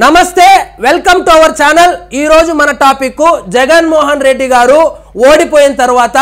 నమస్తే welcome to our channel. ఈ రోజు మన టాపిక్ జగన్మోహన్ రెడ్డి గారు ఓడిపోయిన తర్వాత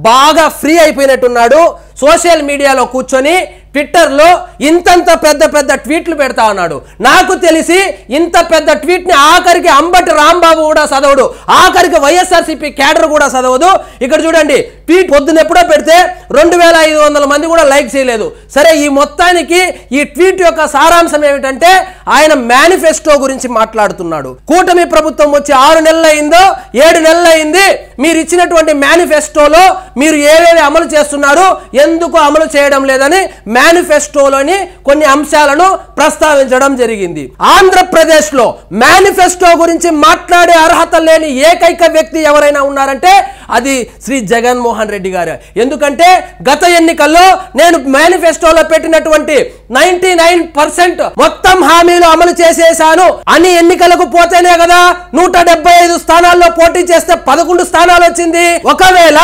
బాగా ఫ్రీ అయిపోయినట్టున్నాడు। సోషల్ మీడియాలో కూర్చొని ట్విట్టర్ లో ఇంతంత పెద్ద ట్వీట్లు పెడతా ఉన్నాడు। నాకు తెలిసి ఇంత పెద్ద ట్వీట్ ని ఆఖరికి అంబటి రాంబాబు కూడా చదవడు, ఆఖరికి వైఎస్ఆర్సీపీ క్యాడర్ కూడా చదవదు। ఇక్కడ చూడండి, ట్వీట్ పొద్దున ఎప్పుడో పెడితే 2500 మంది కూడా లైక్ చేయలేదు। సరే, ఈ మొత్తానికి ఈ ట్వీట్ యొక్క సారాంశం ఏమిటంటే ఆయన మేనిఫెస్టో గురించి మాట్లాడుతున్నాడు। కూటమి ప్రభుత్వం వచ్చి 6 నెలలు అయిందో 7 నెలలు అయింది, మీరు ఇచ్చినటువంటి మేనిఫెస్టోలో మీరు ఏవేవి అమలు చేస్తున్నారు, ఎందుకు అమలు చేయడం లేదని మేనిఫెస్టోలోని కొన్ని అంశాలను ప్రస్తావించడం జరిగింది। ఆంధ్రప్రదేశ్ లో మేనిఫెస్టో గురించి మాట్లాడే అర్హత లేని ఏకైక వ్యక్తి ఎవరైనా ఉన్నారంటే అది శ్రీ జగన్మోహన్ రెడ్డి గారు। ఎందుకంటే గత ఎన్నికల్లో నేను మేనిఫెస్టోలో పెట్టినటువంటి 99% మొత్తం హామీలు అమలు చేసేశాను అని ఎన్నికలకు పోతేనే కదా 175 స్థానాల్లో పోటీ చేస్తే 11 స్థానాలు వచ్చింది। ఒకవేళ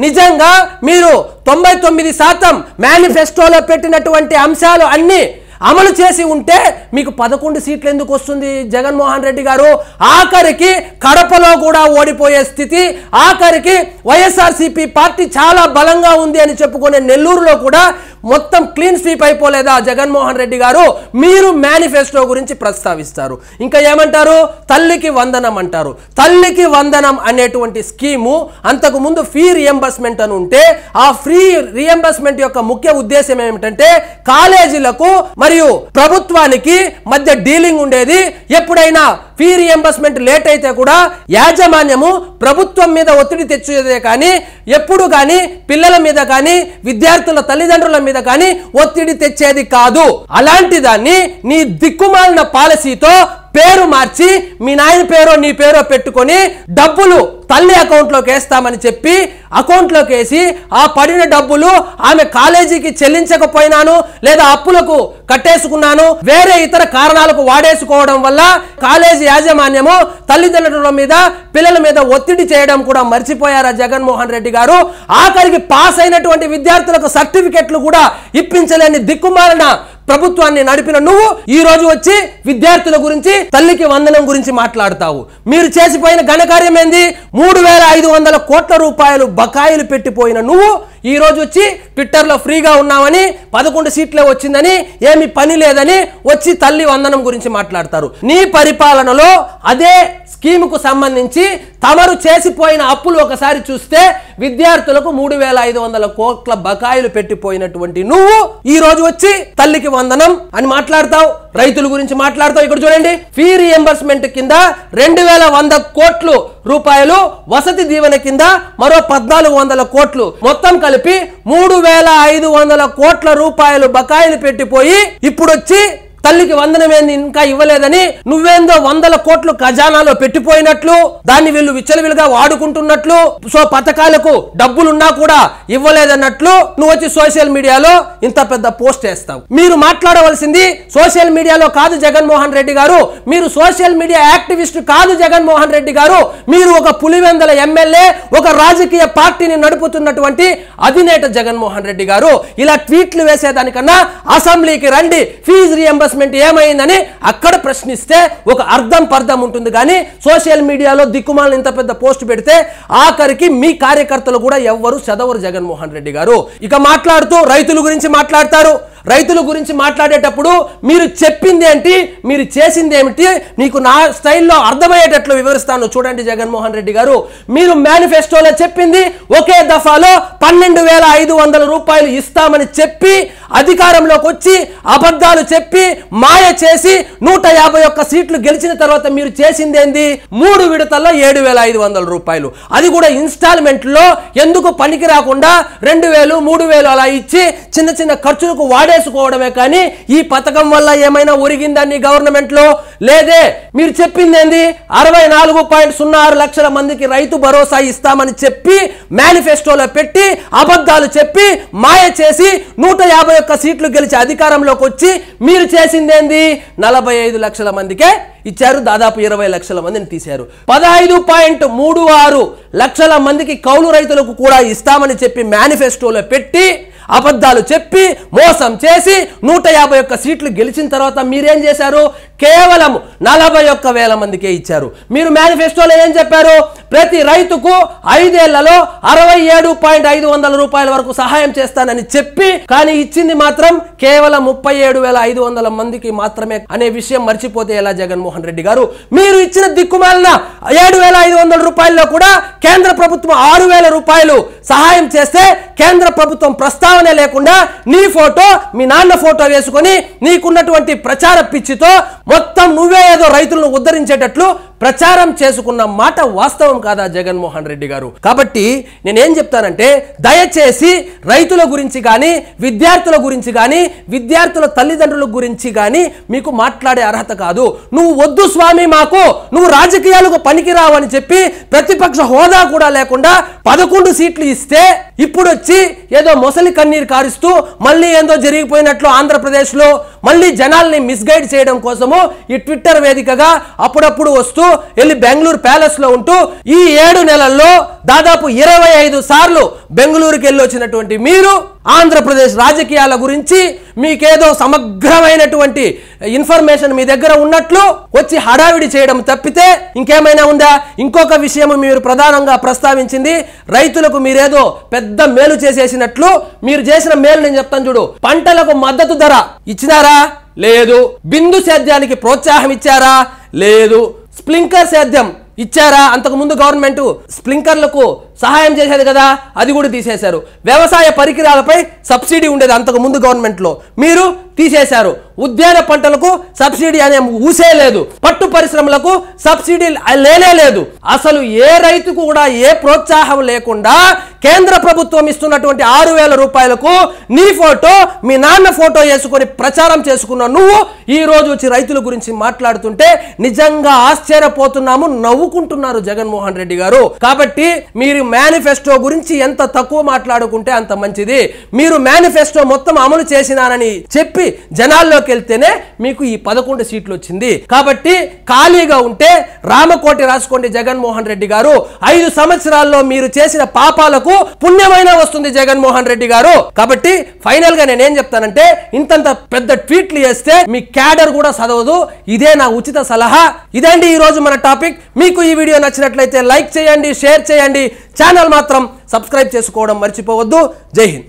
నిజంగా మీరు 99% మేనిఫెస్టోలో పెట్టినటువంటి అంశాలు అన్ని అమలు చేసి ఉంటే మీకు 11 సీట్లు ఎందుకు వస్తుంది జగన్మోహన్ రెడ్డి గారు? ఆఖరికి కడపలో కూడా ఓడిపోయే స్థితి, ఆఖరికి వైఎస్ఆర్సీపీ పార్టీ చాలా బలంగా ఉంది అని చెప్పుకునే నెల్లూరులో కూడా మొత్తం క్లీన్ స్వీప్ అయిపోలేదా జగన్మోహన్ రెడ్డి గారు? మీరు మేనిఫెస్టో గురించి ప్రస్తావిస్తారు, ఇంకా ఏమంటారు? తల్లికి వందనం అంటారు। తల్లికి వందనం అనేటువంటి స్కీము అంతకు ముందు ఫీ రియంబర్స్మెంట్ అని ఉంటే, ఆ ఫ్రీ రియంబర్స్మెంట్ యొక్క ముఖ్య ఉద్దేశం ఏమిటంటే కాలేజీలకు మరియు ప్రభుత్వానికి మధ్య డీలింగ్ ఉండేది। ఎప్పుడైనా ఫీ రియంబర్స్మెంట్ లేట్ అయితే కూడా యాజమాన్యము ప్రభుత్వం మీద ఒత్తిడి తెచ్చేదే కానీ ఎప్పుడు కానీ పిల్లల మీద కానీ విద్యార్థుల తల్లిదండ్రుల మీద కానీ ఒత్తిడి తెచ్చేది కాదు। అలాంటి దాన్ని నీ దిక్కుమాలిన పాలసీతో పేరు మార్చి మీ నాయన పేరో నీ పేరో పెట్టుకొని డబ్బులు తల్లి అకౌంట్లోకి వేస్తామని చెప్పి అకౌంట్లోకి వేసి ఆ పడిన డబ్బులు ఆమె కాలేజీకి చెల్లించకపోయినాను లేదా అప్పులకు కట్టేసుకున్నాను వేరే ఇతర కారణాలకు వాడేసుకోవడం వల్ల కాలేజీ యాజమాన్యము తల్లిదండ్రుల మీద పిల్లల మీద ఒత్తిడి చేయడం కూడా మర్చిపోయారా జగన్మోహన్ రెడ్డి గారు? ఆఖరికి పాస్ అయినటువంటి విద్యార్థులకు సర్టిఫికెట్లు కూడా ఇప్పించలేని దిక్కుమాలిన ప్రభుత్వాన్ని నడిపిన నువ్వు ఈ రోజు వచ్చి విద్యార్థుల గురించి తల్లికి వందనం గురించి మాట్లాడతావు। మీరు చేసిపోయిన ఘనకార్యం ఏంది? 3500 కోట్ల రూపాయలు బకాయిలు పెట్టిపోయిన నువ్వు ఈ రోజు వచ్చి ట్విట్టర్లో ఫ్రీగా ఉన్నామని 11 సీట్లే వచ్చిందని ఏమి పని లేదని వచ్చి తల్లి వందనం గురించి మాట్లాడతారు। నీ పరిపాలనలో అదే స్కీముకు సంబంధించి తమరు చేసిపోయిన అప్పులు ఒకసారి చూస్తే విద్యార్థులకు 3500 కోట్ల బకాయిలు పెట్టిపోయినటువంటి నువ్వు ఈ రోజు వచ్చి తల్లికి వందనం అని మాట్లాడతావు, రైతుల గురించి మాట్లాడతావు। ఇక్కడ చూడండి, ఫీ రియంబర్స్మెంట్ కింద 2100 కోట్లు రూపాయలు, వసతి దీవెన కింద మరో 1400 కోట్లు, మొత్తం కలిపి 3500 కోట్ల రూపాయలు బకాయిలు పెట్టిపోయి ఇప్పుడు వచ్చి తల్లికి వందనమేంది ఇంకా ఇవ్వలేదని నువ్వేందో 100 కోట్లు ఖజానాలో పెట్టిపోయినట్లు, దాన్ని వీళ్ళు విచ్చలవిలుగా వాడుకుంటున్నట్లు, సో పథకాలకు డబ్బులున్నా కూడా ఇవ్వలేదన్నట్లు నువ్వు వచ్చి సోషల్ మీడియాలో ఇంత పెద్ద పోస్ట్ వేస్తావు। మీరు మాట్లాడవలసింది సోషల్ మీడియాలో కాదు జగన్మోహన్ రెడ్డి గారు, మీరు సోషల్ మీడియా యాక్టివిస్ట్ కాదు జగన్మోహన్ రెడ్డి గారు, మీరు ఒక పులివెందల ఎమ్మెల్యే, ఒక రాజకీయ పార్టీని నడుపుతున్నటువంటి అధినేత జగన్మోహన్ రెడ్డి గారు। ఇలా ట్వీట్లు వేసేదానికన్నా అసెంబ్లీకి రండి, ఫీజు రియంబర్స్మెంట్ ఏమైందని అక్కడ ప్రశ్నిస్తే ఒక అర్థం పర్థం ఉంటుంది కానీ సోషల్ మీడియాలో దిక్కుమాలను ఇంత పెద్ద పోస్ట్ పెడితే ఆఖరికి మీ కార్యకర్తలు కూడా ఎవ్వరు చదవరు జగన్మోహన్ రెడ్డి గారు। ఇక మాట్లాడుతూ రైతుల గురించి మాట్లాడతారు। రైతుల గురించి మాట్లాడేటప్పుడు మీరు చెప్పింది ఏంటి, మీరు చేసింది ఏమిటి, నీకు నా స్టైల్లో అర్థమయ్యేటట్లు వివరిస్తాను చూడండి జగన్మోహన్ రెడ్డి గారు। మీరు మేనిఫెస్టోలో చెప్పింది ఒకే దఫాలో 12500 రూపాయలు ఇస్తామని చెప్పి అధికారంలోకి వచ్చి అబద్ధాలు చెప్పి మాయ చేసి 151 సీట్లు గెలిచిన తర్వాత మీరు చేసింది ఏంది? 3 విడతల్లో 7500 రూపాయలు, అది కూడా ఇన్స్టాల్మెంట్ లో ఎందుకు పనికి రాకుండా 2000 3000 అలా ఇచ్చి చిన్న చిన్న ఖర్చులకు వాడేసుకోవడమే కానీ ఈ పథకం వల్ల ఏమైనా ఒరిగిందని గవర్నమెంట్ లో లేదే। మీరు చెప్పింది ఏంది? 64.06 లక్షల మందికి రైతు భరోసా ఇస్తామని చెప్పి మేనిఫెస్టోలో పెట్టి అబద్ధాలు చెప్పి మాయ చేసి 151 సీట్లు గెలిచి అధికారంలోకి వచ్చి మీరు చేసిందేంది? 45 లక్షల మందికే ఇచ్చారు, దాదాపు 20 లక్షల మందిని తీశారు। 15.36 లక్షల మందికి కౌలు రైతులకు కూడా ఇస్తామని చెప్పి మేనిఫెస్టోలో పెట్టి అబద్ధాలు చెప్పి మోసం చేసి 151 సీట్లు గెలిచిన తర్వాత మీరేం చేశారు? కేవలం 41,000 మందికే ఇచ్చారు. మీరు మేనిఫెస్టోలో ఏం చెప్పారు? ప్రతి రైతుకు 5 ఏళ్లలో 67,500 రూపాయల వరకు సహాయం చేస్తానని చెప్పి, కానీ ఇచ్చింది మాత్రం కేవలం 37,500 మందికి మాత్రమే అనే విషయం మర్చిపోతే ఎలా జగన్మోహన్ రెడ్డి గారు? మీరు ఇచ్చిన దిక్కుమాలిన 7,500 రూపాయల్లో కూడా కేంద్ర ప్రభుత్వం 6,000 రూపాయలు సహాయం చేస్తే కేంద్ర ప్రభుత్వం ప్రస్తావనే లేకుండా నీ ఫోటో, మీ నాన్న ఫోటో వేసుకొని నీకున్నటువంటి ప్రచార పిచ్చితో మొత్తం నువ్వే ఏదో రైతులను ఉద్ధరించేటట్లు ప్రచారం చేసుకున్న మాట వాస్తవం కాదా జగన్మోహన్ రెడ్డి గారు? కాబట్టి నేనేం చెప్తానంటే, దయచేసి రైతుల గురించి కానీ, విద్యార్థుల గురించి కానీ, విద్యార్థుల తల్లిదండ్రుల గురించి కానీ మీకు మాట్లాడే అర్హత కాదు. నువ్వు వద్దు స్వామి, మాకు నువ్వు రాజకీయాలకు పనికిరావు అని చెప్పి ప్రతిపక్ష హోదా కూడా లేకుండా 11 సీట్లు ఇస్తే ఇప్పుడు వచ్చి ఏదో మొసలి కన్నీరు కారుస్తూ మళ్ళీ ఏందో జరిగిపోయినట్లు ఆంధ్రప్రదేశ్లో మళ్ళీ జనాల్ని మిస్గైడ్ చేయడం కోసము ఈ ట్విట్టర్ వేదికగా అప్పుడప్పుడు వస్తూ వెళ్ళి బెంగళూరు ప్యాలెస్ లో ఉంటూ ఈ 7 నెలల్లో దాదాపు 25 సార్లు బెంగళూరుకి వెళ్ళి వచ్చినటువంటి మీరు ఆంధ్రప్రదేశ్ రాజకీయాల గురించి మీకేదో సమగ్రమైనటువంటి ఇన్ఫర్మేషన్ మీ దగ్గర ఉన్నట్లు వచ్చి హడావిడి చేయడం తప్పితే ఇంకేమైనా ఉందా? ఇంకొక విషయం మీరు ప్రధానంగా ప్రస్తావించింది, రైతులకు మీరేదో పెద్ద మేలు చేసేసినట్లు. మీరు చేసిన మేలు నేను చెప్తాను చూడు. పంటలకు మద్దతు ధర ఇచ్చినారా? లేదు. బిందు సేద్యానికి ప్రోత్సాహం ఇచ్చారా? లేదు. స్ప్రింక్లర్ సేద్యం ఇచ్చారా? అంతకు ముందు గవర్నమెంట్ స్ప్రింక్లర్లకు సహాయం చేసేది కదా, అది కూడా తీసేశారు. వ్యవసాయ పరికరాలపై సబ్సిడీ ఉండేది అంతకు ముందు గవర్నమెంట్ లో, మీరు తీసేశారు. ఉద్యాన పంటలకు సబ్సిడీ అనే ఊసే లేదు. పట్టు పరిశ్రమలకు సబ్సిడీ లేనే లేదు. అసలు ఏ రైతుకు కూడా ఏ ప్రోత్సాహం లేకుండా కేంద్ర ప్రభుత్వం ఇస్తున్నటువంటి 6,000 రూపాయలకు నీ ఫోటో, మీ నాన్న ఫోటో వేసుకొని ప్రచారం చేసుకున్న నువ్వు ఈ రోజు వచ్చి రైతుల గురించి మాట్లాడుతుంటే నిజంగా ఆశ్చర్యపోతున్నాము, నవ్వుకుంటున్నారు జగన్మోహన్ రెడ్డి గారు. కాబట్టి మీరు మేనిఫెస్టో గురించి ఎంత తక్కువ మాట్లాడుకుంటే అంత మంచిది. మీరు మేనిఫెస్టో మొత్తం అమలు చేసినానని చెప్పి జనాల్లోకి వెళ్తేనే మీకు ఈ 11 సీట్లు వచ్చింది. కాబట్టి ఖాళీగా ఉంటే రామకోటి రాసుకోండి జగన్మోహన్ రెడ్డి గారు. 5 సంవత్సరాల్లో మీరు చేసిన పాపాలకు పుణ్యమైన వస్తుంది జగన్మోహన్ రెడ్డి గారు. కాబట్టి ఫైనల్ గా నేనేం చెప్తానంటే, ఇంతంత పెద్ద ట్వీట్లు చేస్తే మీ క్యాడర్ కూడా చదవదు. ఇదే నా ఉచిత సలహా. ఇదండి ఈ రోజు మన టాపిక్. మీకు ఈ వీడియో నచ్చినట్లయితే లైక్ చేయండి, షేర్ చేయండి, ఛానల్ మాత్రం సబ్స్క్రైబ్ చేసుకోవడం మర్చిపోవద్దు. జై హింద్.